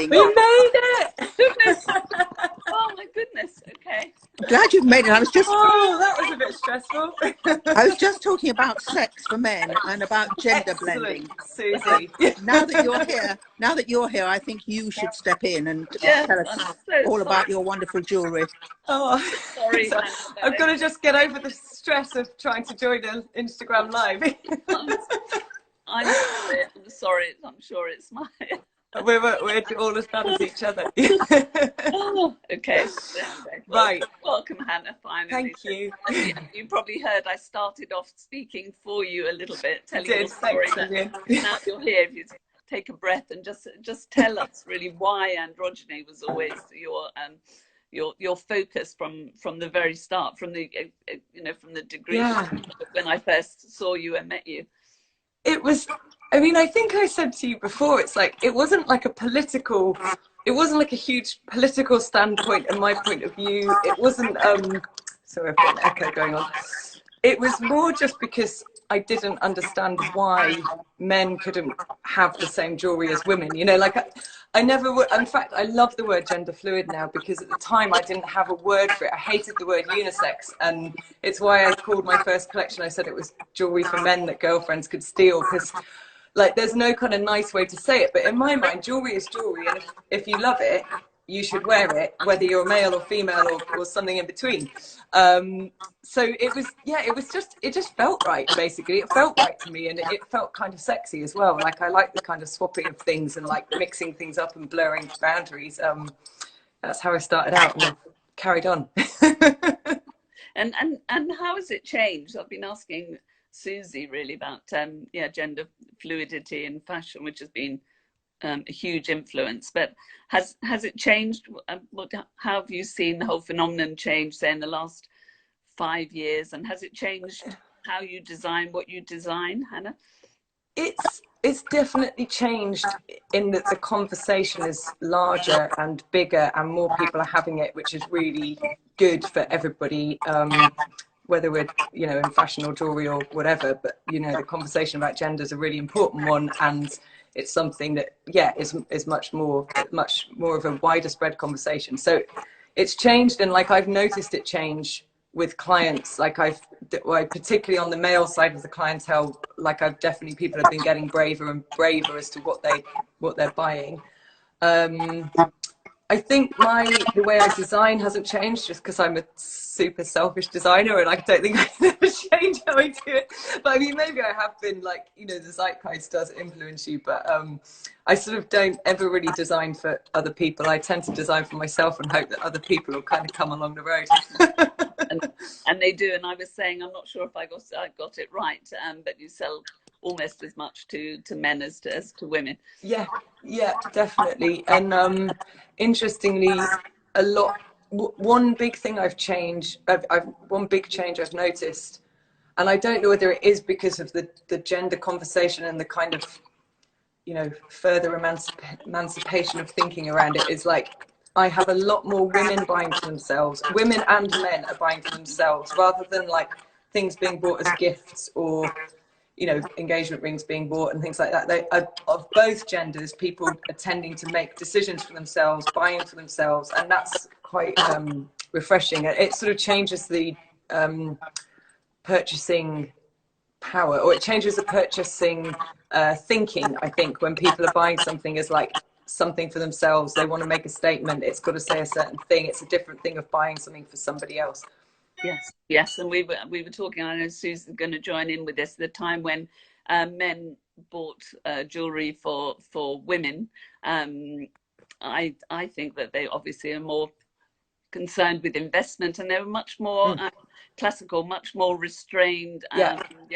We made it! Goodness. Oh my goodness. Okay. Glad you've made it. I was just Oh, that was a bit stressful. I was just talking about sex for men and about gender blending. Susie. Now that you're here, I think you should step in and tell us all about your wonderful jewellery. Oh, sorry. So I've got to just get over the stress of trying to join an Instagram live. I'm sorry. I'm sure it's my. We're all as bad as each other. Oh, okay. Right. Welcome, Hannah, finally. Thank you. You probably heard I started off speaking for you a little bit, telling you your story. Now you're here, if you take a breath and just tell us really why androgyny was always your focus from the very start, from the from the degree when I first saw you and met you. It was, I mean, I think I said to you before, it's like, it wasn't like a huge political standpoint in my point of view. It wasn't, sorry, I've got an echo going on. It was more just because I didn't understand why men couldn't have the same jewelry as women. You know, like I never would. In fact, I love the word gender fluid now, because at the time I didn't have a word for it. I hated the word unisex, and it's why I called my first collection, I said it was jewelry for men that girlfriends could steal, because like there's no kind of nice way to say it, but in my mind jewelry is jewelry, and if you love it, you should wear it, whether you're male or female or something in between. So it just felt right, basically. It felt right to me, and it felt kind of sexy as well. Like I like the kind of swapping of things and like mixing things up and blurring boundaries. That's how I started out and I've carried on. And how has it changed? I've been asking Susie really about gender fluidity in fashion, which has been a huge influence, but has it changed? How have you seen the whole phenomenon change, say, in the last 5 years, and has it changed how you design what you design, Hannah? It's definitely changed in that the conversation is larger and bigger, and more people are having it, which is really good for everybody, whether we're in fashion or jewelry or whatever. But the conversation about gender is a really important one, and it's something that is much more of a wider spread conversation. So it's changed, and like I've noticed it change with clients. Like particularly on the male side of the clientele, like people have been getting braver and braver as to what they're buying. I think the way I design hasn't changed, just because I'm a super selfish designer and I don't think I can ever change how I do it. But I mean, maybe I have been, like, the zeitgeist does influence you, but I sort of don't ever really design for other people. I tend to design for myself and hope that other people will kind of come along the road. and they do. And I was saying, I'm not sure if I got it right, but you sell almost as much to men as to women. Yeah, definitely. And interestingly, one big thing one big change I've noticed, and I don't know whether it is because of the gender conversation and the kind of further emancipation of thinking around it, is like I have a lot more women buying for themselves. Women and men are buying for themselves, rather than like things being bought as gifts, or engagement rings being bought and things like that. They are, of both genders, people are tending to make decisions for themselves, buying for themselves, and that's quite refreshing. It sort of changes the purchasing power, or it changes the purchasing thinking. I think when people are buying something as like something for themselves, they want to make a statement, it's got to say a certain thing. It's a different thing of buying something for somebody else. Yes, and we were talking. I know Susan's going to join in with this. The time when men bought jewelry for women, I think that they obviously are more concerned with investment, and they were much more classical, much more restrained,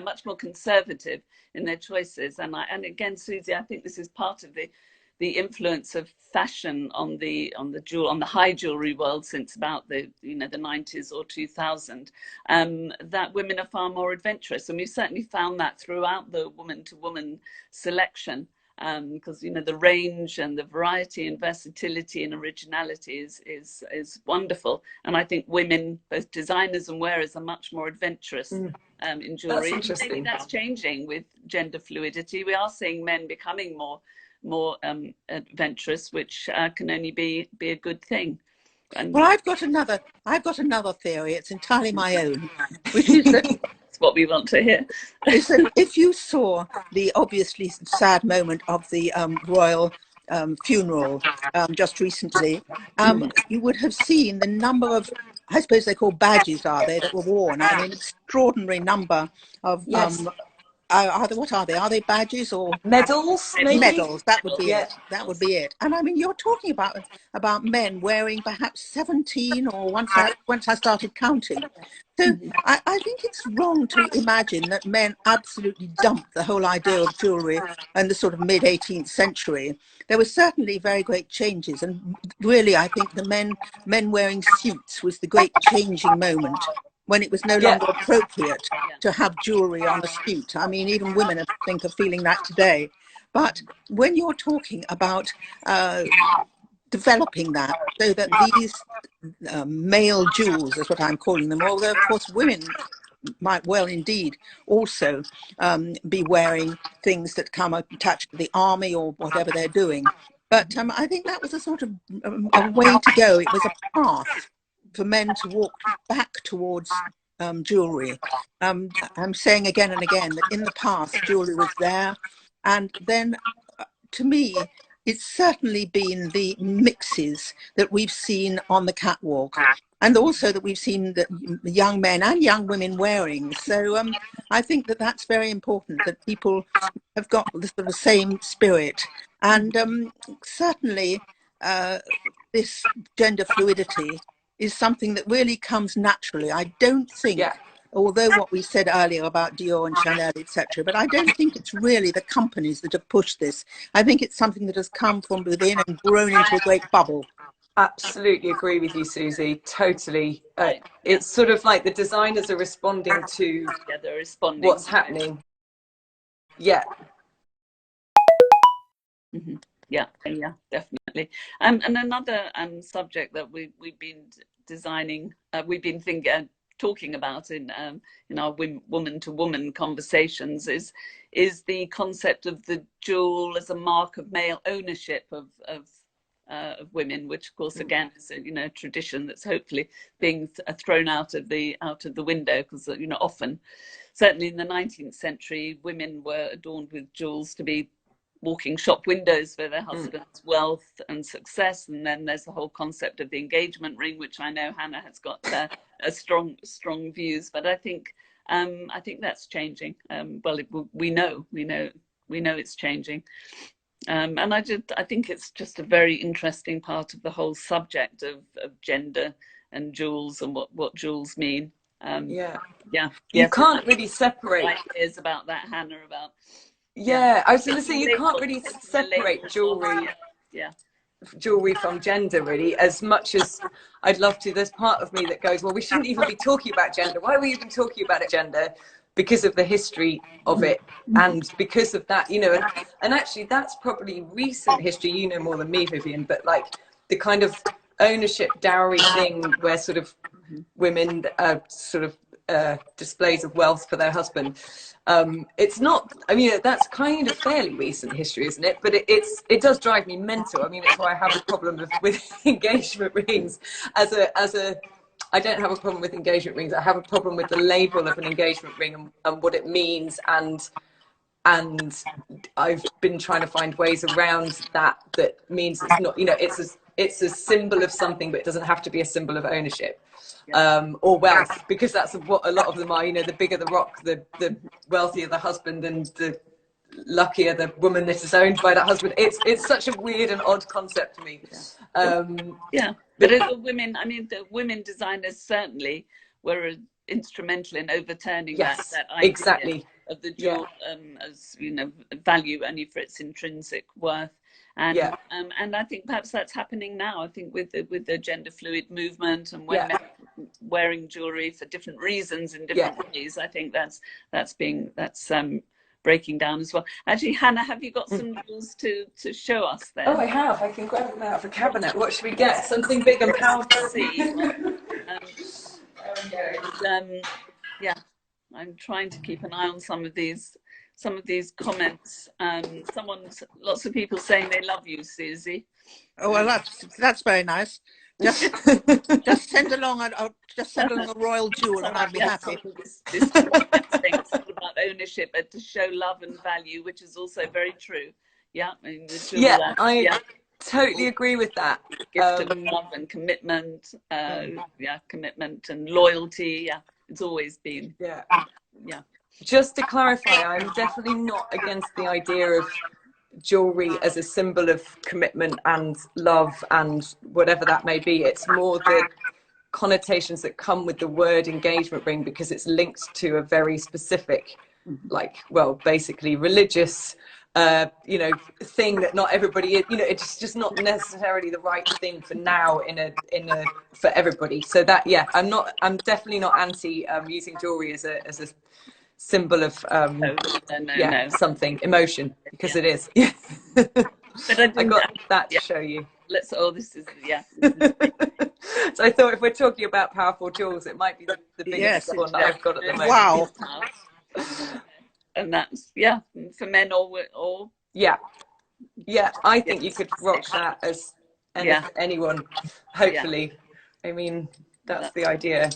much more conservative in their choices. And again, Susie, I think this is part of the influence of fashion on the high jewelry world since about the 90s or 2000, that women are far more adventurous, and we've certainly found that throughout the woman to woman selection, because the range and the variety and versatility and originality is wonderful. And I think women, both designers and wearers, are much more adventurous in jewelry. That's interesting. Maybe that's changing with gender fluidity. We are seeing men becoming more more adventurous, which can only be a good thing. And well, I've got another theory. It's entirely my own, which is that it's what we want to hear. is that if you saw the obviously sad moment of the royal funeral just recently, you would have seen the number of, I suppose they're called badges, are they, that were worn. I mean, extraordinary number of Yes. what are they? Are they badges or medals? Maybe medals? That would be yeah. it. That would be it. And I mean, you're talking about men wearing perhaps 17, or once I started counting. So I think it's wrong to imagine that men absolutely dumped the whole idea of jewellery in the sort of mid-18th century. There were certainly very great changes, and really I think the men wearing suits was the great changing moment, when it was no longer appropriate to have jewellery on a suit. I mean, even women, I think, are feeling that today. But when you're talking about developing that so that these male jewels is what I'm calling them, although of course women might well indeed also be wearing things that come attached to the army or whatever they're doing. But I think that was a sort of a way to go. It was a path for men to walk back towards jewellery. I'm saying again and again that in the past jewellery was there, and then to me it's certainly been the mixes that we've seen on the catwalk, and also that we've seen the young men and young women wearing. So I think that that's very important, that people have got the sort of same spirit, and certainly this gender fluidity is something that really comes naturally. I don't think, although what we said earlier about Dior and Chanel, etc., but I don't think it's really the companies that have pushed this. I think it's something that has come from within and grown into a great bubble. Absolutely agree with you, Susie. Totally. It's sort of like the designers are responding to what's happening. Yeah. Mm-hmm. Yeah, definitely. And another subject that we've been designing, we've been talking about in our woman-to-woman conversations is the concept of the jewel as a mark of male ownership of women, which of course again is a tradition that's hopefully being thrown out of the window, because often, certainly in the 19th century, women were adorned with jewels to be walking shop windows for their husband's wealth and success. And then there's the whole concept of the engagement ring, which I know Hannah has got a strong views, but I think that's changing. We know it's changing. And I think it's just a very interesting part of the whole subject of gender and jewels and what jewels mean. You can't really separate. Ideas about that, Hannah, about. I was going to say, you can't really separate jewelry from gender, really, as much as I'd love to. There's part of me that goes, well, we shouldn't even be talking about gender. Why are we even talking about it, gender? Because of the history of it, and because of that, and actually that's probably recent history, more than me, Vivian, but like the kind of ownership dowry thing where sort of women displays of wealth for their husband. It's not, that's kind of fairly recent history, isn't it? But it does drive me mental. It's why I have a problem with engagement rings I don't have a problem with engagement rings. I have a problem with the label of an engagement ring and what it means. And I've been trying to find ways around that means it's not, it's a symbol of something, but it doesn't have to be a symbol of ownership. Or wealth, because that's what a lot of them are. The bigger the rock, the wealthier the husband, and the luckier the woman that is owned by that husband. It's such a weird and odd concept to me. But as women, the women designers certainly were instrumental in overturning that idea exactly of the jewel as value only for its intrinsic worth. And I think perhaps that's happening now. I think with the gender fluid movement and women wearing jewelry for different reasons in different ways, I think that's breaking down as well. Actually, Hannah, have you got some jewels to show us there? Oh, I have. I can grab them out of a cabinet. What should we get? Something big and powerful. I'm trying to keep an eye on some of these some of these comments. Lots of people saying they love you, Susie. Oh, well, that's very nice. Just send along. I'll just send along a royal jewel, and I'd be happy. This thing is all about ownership, but to show love and value, which is also very true. Yeah, I mean, I totally agree with that. Gift of love and commitment. Commitment and loyalty. Yeah, it's always been. Yeah. Yeah. Just to clarify, I'm definitely not against the idea of jewelry as a symbol of commitment and love and whatever that may be. It's more the connotations that come with the word engagement ring, because it's linked to a very specific, like, well, basically religious thing that not everybody is, it's just not necessarily the right thing for now for everybody. So that, I'm definitely not anti using jewelry as a symbol of something, emotion, because it is. But I got that to show you. This is So I thought if we're talking about powerful jewels, it might be the biggest one that I've got at the moment. Wow. And that's for men or I think you could rock that as anyone, hopefully. I mean, that's the idea.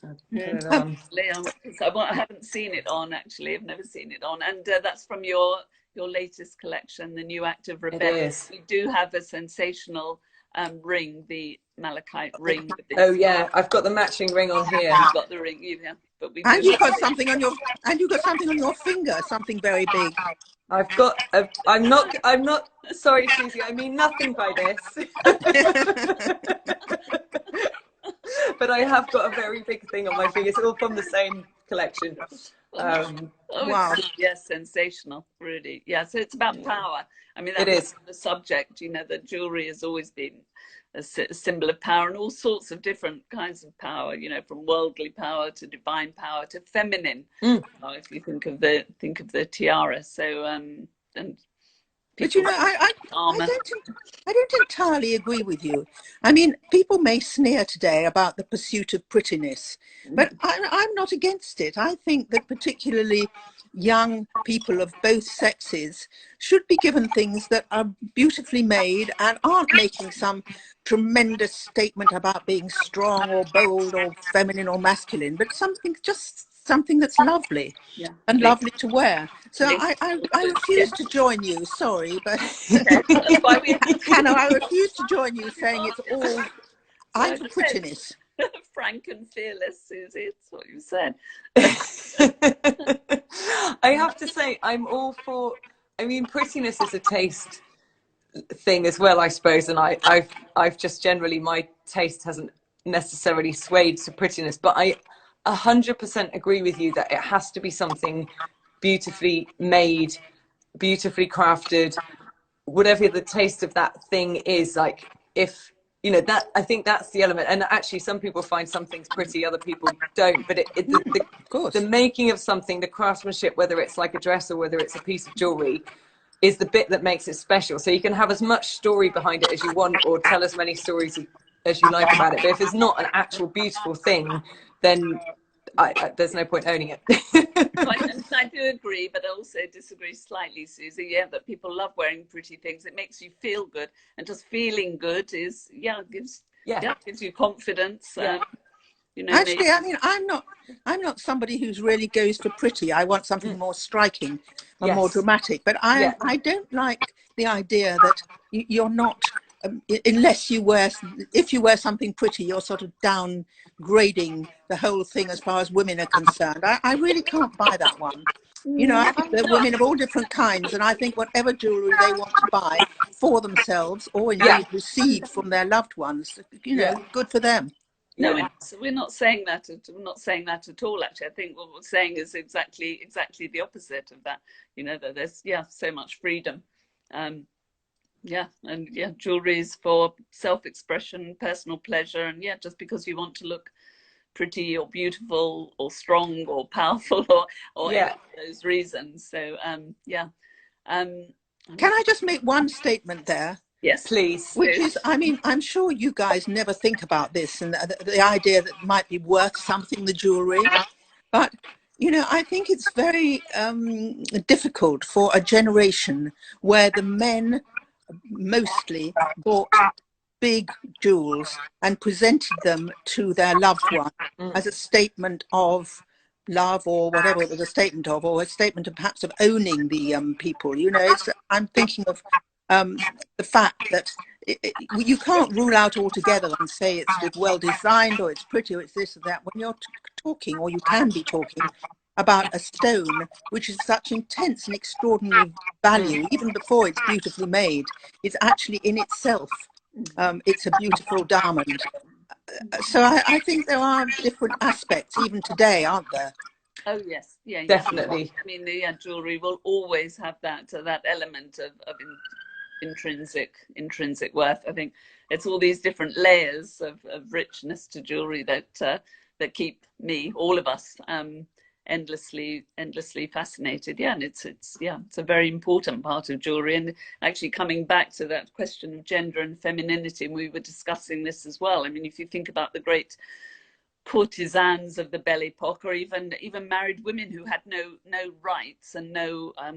I haven't seen it on, actually. I've never seen it on, and that's from your latest collection, the New Act of Rebellion. We do have a sensational ring, the malachite ring. I've got the matching ring on here. You've got the ring, and you've got something on your finger, something very big. I've got I'm not sorry, Susie, I mean nothing by this. But I have got a very big thing on my finger. It's all from the same collection. Wow. Yes, sensational, really. Yeah, so it's about power. I mean, it is the subject, that jewelry has always been a symbol of power, and all sorts of different kinds of power, from worldly power to divine power to feminine. If you think of the tiara. So, and but I don't entirely agree with you. I mean, people may sneer today about the pursuit of prettiness, but I'm not against it. I think that particularly young people of both sexes should be given things that are beautifully made and aren't making some tremendous statement about being strong or bold or feminine or masculine, but something that's lovely and lovely to wear. So I refuse to join you, sorry, but Hannah, I refuse to join you saying it's all, I'm for prettiness. Frank and fearless, Susie, it's what you said. I have to say, I'm all for, I mean, prettiness is a taste thing as well, I suppose, and I've just generally, my taste hasn't necessarily swayed to prettiness, but I 100% agree with you that it has to be something beautifully made, beautifully crafted, whatever the taste of that thing is. Like, if that, I think that's the element. And actually, some people find some things pretty, other people don't. But the making of something, the craftsmanship, whether it's like a dress or whether it's a piece of jewelry, is the bit that makes it special. So you can have as much story behind it as you want, or tell as many stories as you like about it. But if it's not an actual beautiful thing, then there's no point owning it. I do agree, but I also disagree slightly, Susie. Yeah, that people love wearing pretty things. It makes you feel good, and just feeling good is gives you confidence. Actually, I mean, I'm not somebody who's really goes for pretty. I want something more striking and more dramatic. But I don't like the idea that you're not, unless if you wear something pretty, you're sort of downgrading the whole thing as far as women are concerned. I really can't buy that one. I think there are women of all different kinds, and I think whatever jewelry they want to buy for themselves, or indeed receive from their loved ones, good for them. No, we're not saying that. We're not saying that at all. Actually, I think what we're saying is exactly the opposite of that. That there's so much freedom. Jewelry is for self-expression, personal pleasure, and just because you want to look pretty or beautiful or strong or powerful or any of those reasons. So can I just make one statement there? Yes, please. Which is, I mean, I'm sure you guys never think about this and the idea that it might be worth something, the jewelry, but You know, I think it's very difficult for a generation where the men mostly bought big jewels and presented them to their loved one as a statement of love, or whatever it was a statement of, or a statement of perhaps of owning the people. You know, I'm thinking of the fact that you can't rule out altogether and say it's well designed or it's pretty or it's this or that when you're talking, or you can be talking about a stone which is such intense and extraordinary value, even before it's beautifully made. It's actually in itself, it's a beautiful diamond. So I think there are different aspects even today, aren't there? Oh yes, yeah, definitely. I mean, the jewelry will always have that element of intrinsic worth. I think it's all these different layers of richness to jewelry that keep all of us, endlessly fascinated. Yeah, and it's a very important part of jewelry. And actually, coming back to that question of gender and femininity, and we were discussing this as well. I mean, if you think about the great courtesans of the Belle Epoque, or even married women who had no rights and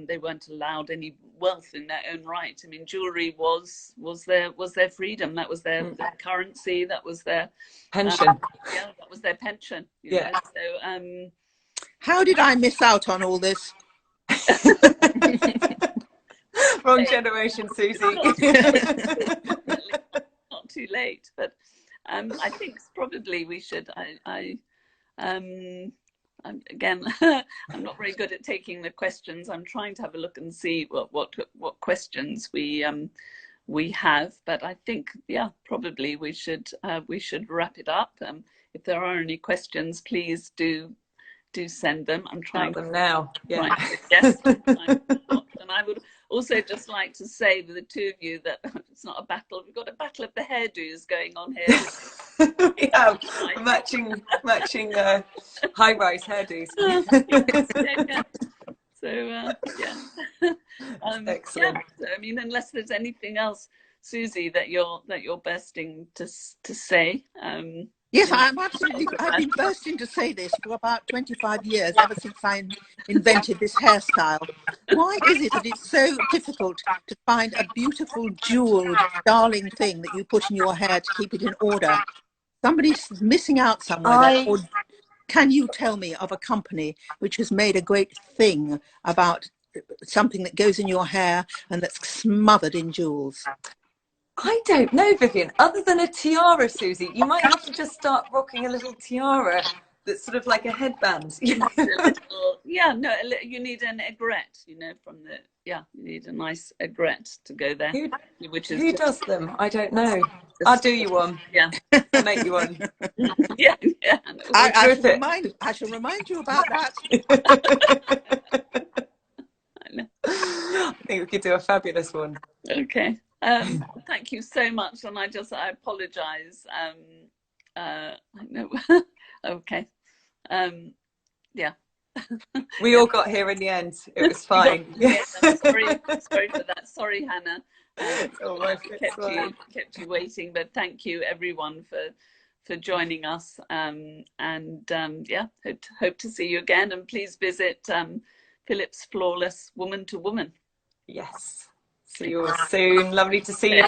they weren't allowed any wealth in their own right. I mean, jewelry was their freedom. That was their currency. That was their pension. That was their pension. You know? So how did I miss out on all this? Wrong generation, Susie. Not too late, but I think probably we should. Again, I'm not very good at taking the questions. I'm trying to have a look and see what questions we have. But I think, yeah, probably we should wrap it up. If there are any questions, please do send them. I'm trying them now. Yeah. Yes. And I would also just like to say to the two of you that it's not a battle. We've got a battle of the hairdos going on here. We have matching high-rise hairdos. Yeah. So yeah. Excellent. Yeah. So, I mean, unless there's anything else, Susie, that you're bursting to say. Yes, I've been bursting to say this for about 25 years, ever since I invented this hairstyle. Why is it that it's so difficult to find a beautiful, jeweled, darling thing that you put in your hair to keep it in order? Somebody's missing out somewhere there. Or can you tell me of a company which has made a great thing about something that goes in your hair and that's smothered in jewels? I don't know, Vivian. Other than a tiara, Susie, you might have to just start rocking a little tiara that's sort of like a headband. You need an aigrette, you need a nice aigrette to go there. Who does them? I don't know. I'll do you one. Yeah. I'll make you one. Yeah. I shall remind you about that. I think we could do a fabulous one. Okay. Thank you so much, and I apologize. I know. Okay. Yeah. We all got here in the end. It was fine. Sorry for that. Sorry, Hannah. Kept you waiting, but thank you everyone for joining us. Hope to see you again, and please visit Philip's Flawless Woman to Woman. Yes. See you all soon. Lovely to see you.